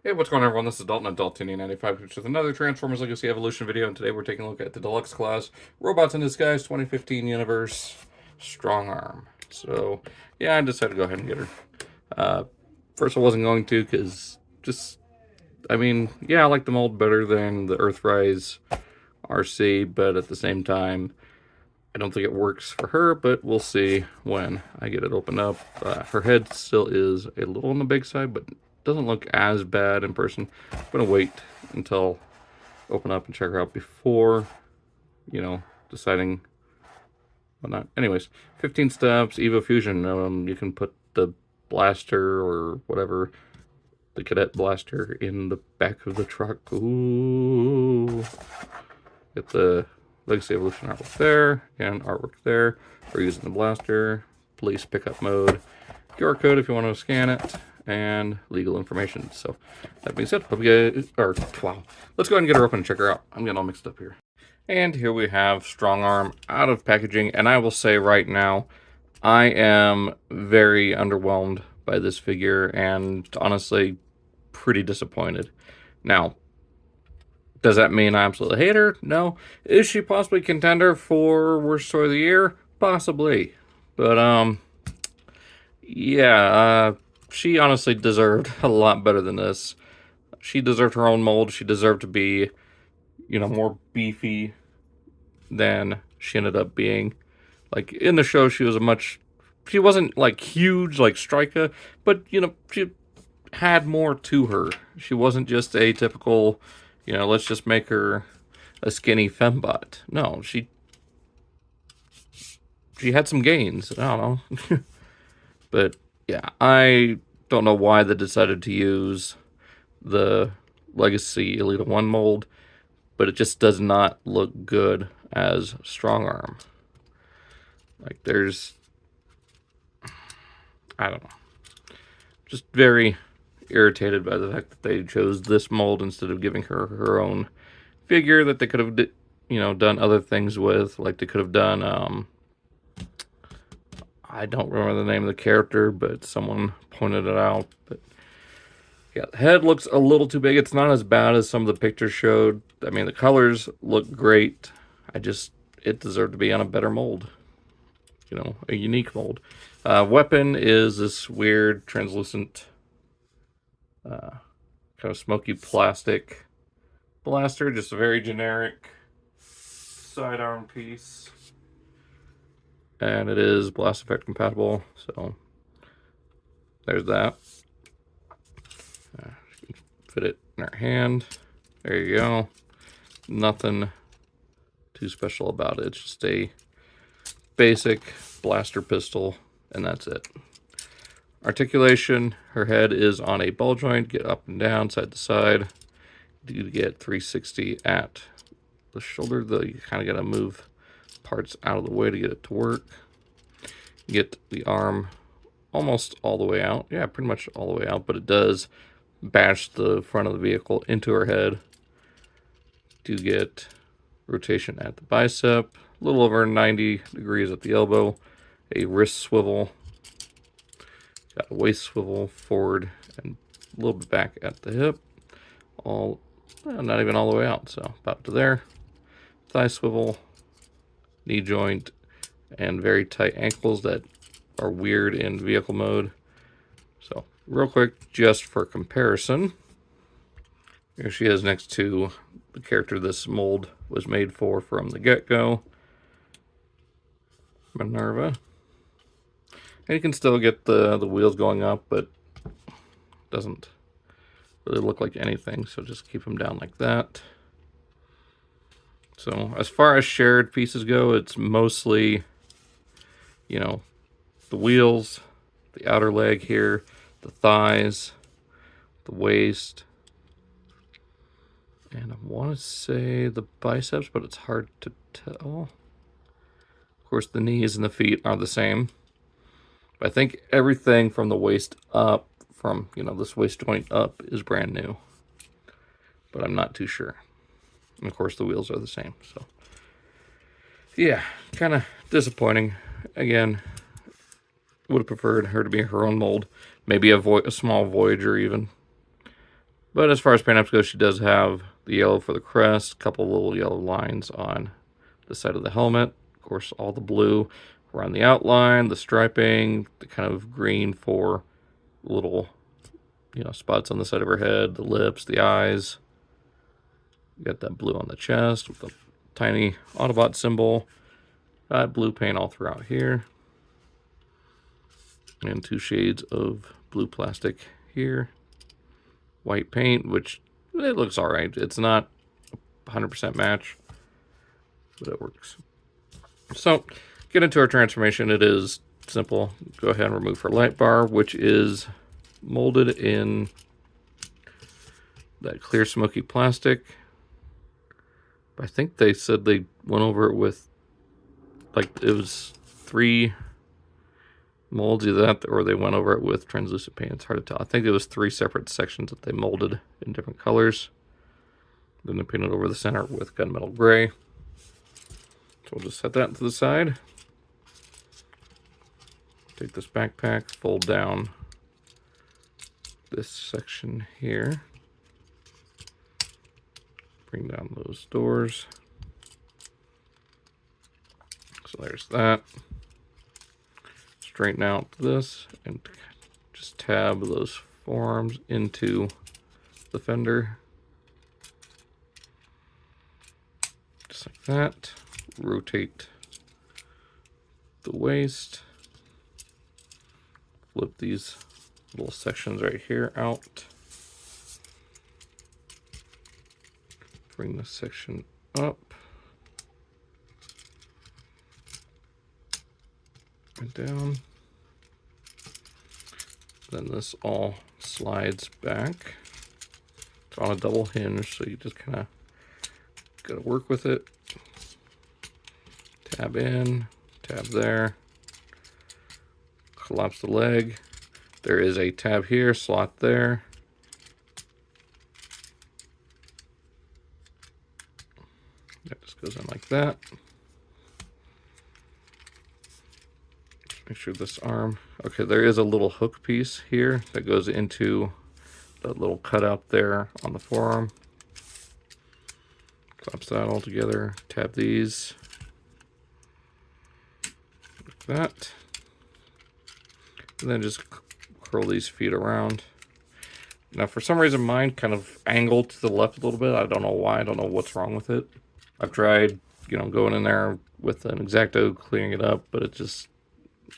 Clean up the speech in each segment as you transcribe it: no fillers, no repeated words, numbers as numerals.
Hey, what's going on, everyone? This is Dalton, Adult95, which is another Transformers Legacy Evolution video, and today we're taking a look at the Deluxe Class Robots in Disguise 2015 Universe Strongarm. So, yeah, I decided to go ahead and get her. First I wasn't going to, because yeah, I like the mold better than the Earthrise RC, but at the same time, I don't think it works for her, but we'll see when I get it opened up. Her head still is a little on the big side, but doesn't look as bad in person. I'm going to wait until open up and check her out before, deciding whatnot. Anyways, 15 steps, Evo Fusion. You can put the blaster or whatever, the cadet blaster, in the back of the truck. Ooh. Get the Legacy Evolution artwork there, and artwork there. We're using the blaster, police pickup mode, QR code if you want to scan it, and legal information. So, that being said, let's go ahead and get her open and check her out. I'm getting all mixed up here. And here we have Strongarm out of packaging, and I will say right now, I am very underwhelmed by this figure, and honestly, pretty disappointed. Now, does that mean I absolutely hate her? No. Is she possibly contender for Worst Toy of the Year? Possibly. But, yeah, she honestly deserved a lot better than this. She deserved her own mold. She deserved to be, more beefy than she ended up being. Like, in the show, she wasn't, like, huge like Striker, but, she had more to her. She wasn't just a typical, let's just make her a skinny fembot. No, she had some gains. I don't know. But, yeah, I don't know why they decided to use the Legacy Elita-1 mold, but it just does not look good as Strongarm. Like, I don't know. Just very irritated by the fact that they chose this mold instead of giving her her own figure that they could have, done other things with. Like, they could have done, I don't remember the name of the character, but someone pointed it out. But yeah, the head looks a little too big. It's not as bad as some of the pictures showed. I mean, the colors look great. It deserved to be on a better mold. A unique mold. Weapon is this weird, translucent, kind of smoky plastic blaster. Just a very generic sidearm piece. And it is blast effect compatible, so there's that. Fit it in our hand. There you go. Nothing too special about it. It's just a basic blaster pistol, and that's it. Articulation, her head is on a ball joint. Get up and down, side to side. You get 360 at the shoulder, though you kind of got to move parts out of the way to get it to work. Get the arm almost all the way out. Yeah, pretty much all the way out, but it does bash the front of the vehicle into her head. Do get rotation at the bicep, a little over 90 degrees at the elbow, a wrist swivel, got a waist swivel forward and a little bit back at the hip, not even all the way out, so about to there. Thigh swivel, knee joint, and very tight ankles that are weird in vehicle mode. So real quick, just for comparison, here she is next to the character this mold was made for from the get-go, Minerva. And you can still get the wheels going up, but doesn't really look like anything, so just keep them down like that. So as far as shared pieces go, it's mostly, the wheels, the outer leg here, the thighs, the waist, and I want to say the biceps, but it's hard to tell. Of course, the knees and the feet are the same. But I think everything from the waist up, from, this waist joint up, is brand new. But I'm not too sure. And of course, the wheels are the same. So, yeah, kind of disappointing. Again, would have preferred her to be her own mold. Maybe a small Voyager even. But as far as paint apps go, she does have the yellow for the crest, a couple little yellow lines on the side of the helmet. Of course, all the blue around the outline, the striping, the kind of green for little, spots on the side of her head, the lips, the eyes. You got that blue on the chest with the tiny Autobot symbol. Got blue paint all throughout here. And 2 shades of blue plastic here. White paint, which it looks alright. It's not 100% match, but it works. So, get into our transformation. It is simple. Go ahead and remove her light bar, which is molded in that clear smoky plastic. I think they said they went over it with, like, it was 3 molds, either that or they went over it with translucent paint. It's hard to tell. I think it was 3 separate sections that they molded in different colors. Then they painted over the center with gunmetal gray. So we'll just set that to the side. Take this backpack, fold down this section here. Bring down those doors. So there's that. Straighten out this and just tab those forearms into the fender. Just like that. Rotate the waist. Flip these little sections right here out. Bring this section up. And down. Then this all slides back. It's on a double hinge, so you just kind of gotta work with it. Tab in, tab there. Collapse the leg. There is a tab here, slot there. That just goes in like that. Make sure this arm, okay, there is a little hook piece here that goes into that little cutout there on the forearm. Collapse that all together, tab these, like that. And then just curl these feet around. Now for some reason mine kind of angled to the left a little bit. I don't know why, I don't know what's wrong with it. I've tried, going in there with an X-Acto, cleaning it up, but it just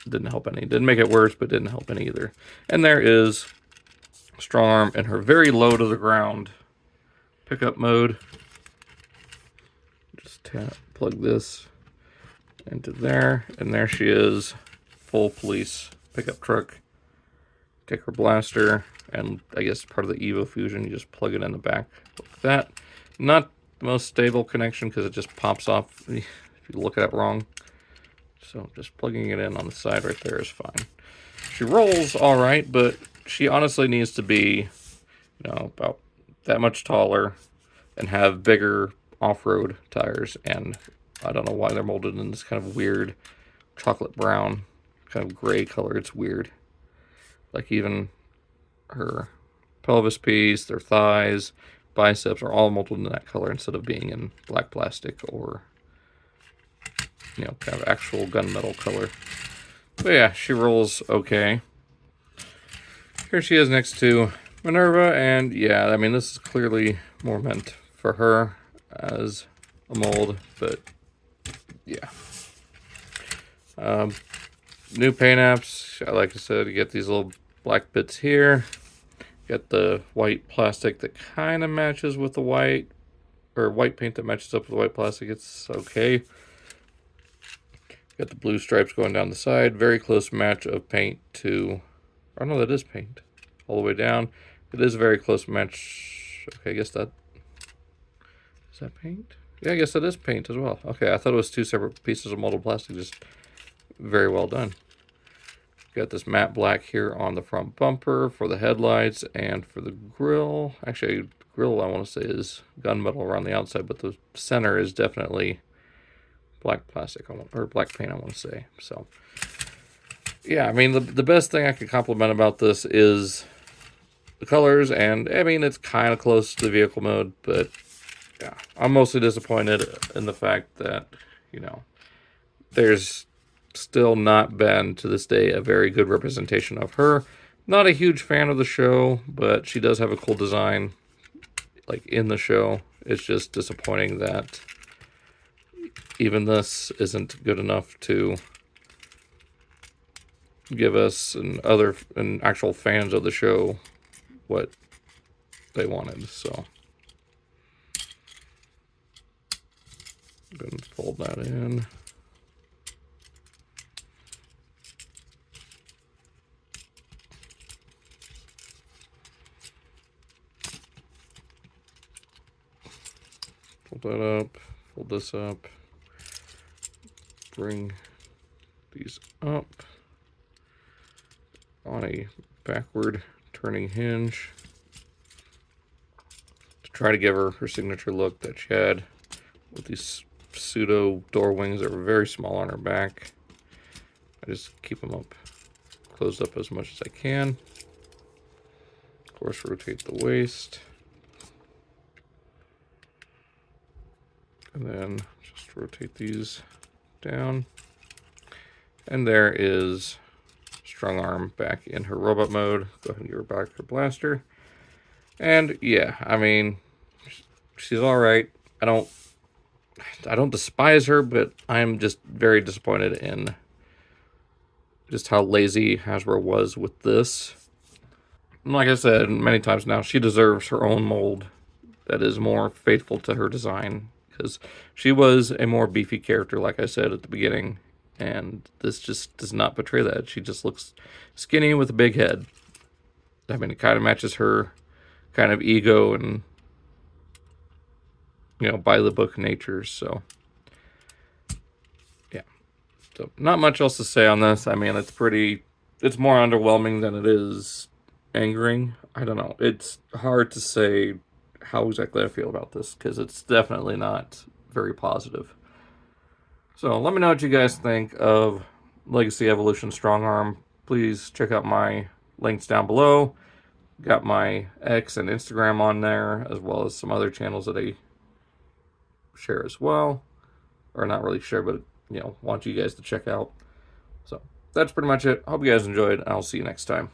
didn't help any. Didn't make it worse, but didn't help any either. And there is Strongarm in her very low to the ground pickup mode. Just plug this into there, and there she is, full police pickup truck. Take her blaster, and I guess part of the Evo Fusion, you just plug it in the back like that. Not the most stable connection because it just pops off if you look at it wrong. So just plugging it in on the side right there is fine. She rolls all right, but she honestly needs to be, about that much taller and have bigger off-road tires. And I don't know why they're molded in this kind of weird chocolate brown, kind of gray color. It's weird. Like even her pelvis piece, their thighs, biceps are all molded in that color instead of being in black plastic or kind of actual gunmetal color. But yeah, she rolls okay. Here she is next to Minerva, and yeah, I mean, this is clearly more meant for her as a mold, but yeah. New paint apps, like I said, you get these little black bits here. Get the white plastic that kind of matches with the white, or white paint that matches up with the white plastic. It's okay. Got the blue stripes going down the side. Very close match of paint to... Oh no, that is paint. All the way down. It is a very close match. Okay, I guess that... Is that paint? Yeah, I guess that is paint as well. Okay, I thought it was 2 separate pieces of molded plastic. Just very well done. Got this matte black here on the front bumper for the headlights and for the grill. Actually, the grill I want to say is gunmetal around the outside, but the center is definitely black plastic, or black paint, I want to say. So, yeah, I mean, the best thing I could compliment about this is the colors, and I mean, it's kind of close to the vehicle mode, but yeah, I'm mostly disappointed in the fact that, you know, there's still not been, to this day, a very good representation of her. Not a huge fan of the show, but she does have a cool design, like, in the show. It's just disappointing that even this isn't good enough to give us and actual fans of the show what they wanted. So I'm going to fold that in. Fold that up, fold this up, bring these up on a backward turning hinge to try to give her her signature look that she had with these pseudo door wings that were very small on her back. I just keep them up, closed up as much as I can. Of course, rotate the waist. And then just rotate these down. And there is Strongarm back in her robot mode. Go ahead and give her back her blaster. And yeah, I mean, she's alright. I don't despise her, but I'm just very disappointed in just how lazy Hasbro was with this. And like I said many times now, she deserves her own mold that is more faithful to her design, because she was a more beefy character, like I said at the beginning, and this just does not portray that. She just looks skinny with a big head. I mean, it kind of matches her kind of ego and, you know, by the book nature. So yeah, so not much else to say on this. I mean, it's more underwhelming than it is angering. I don't know, it's hard to say how exactly I feel about this, because it's definitely not very positive. So let me know what you guys think of Legacy Evolution Strongarm. Please check out my links down below. Got my X and Instagram on there, as well as some other channels that I share as well. Or not really share, but, you know, want you guys to check out. So that's pretty much it. Hope you guys enjoyed, and I'll see you next time.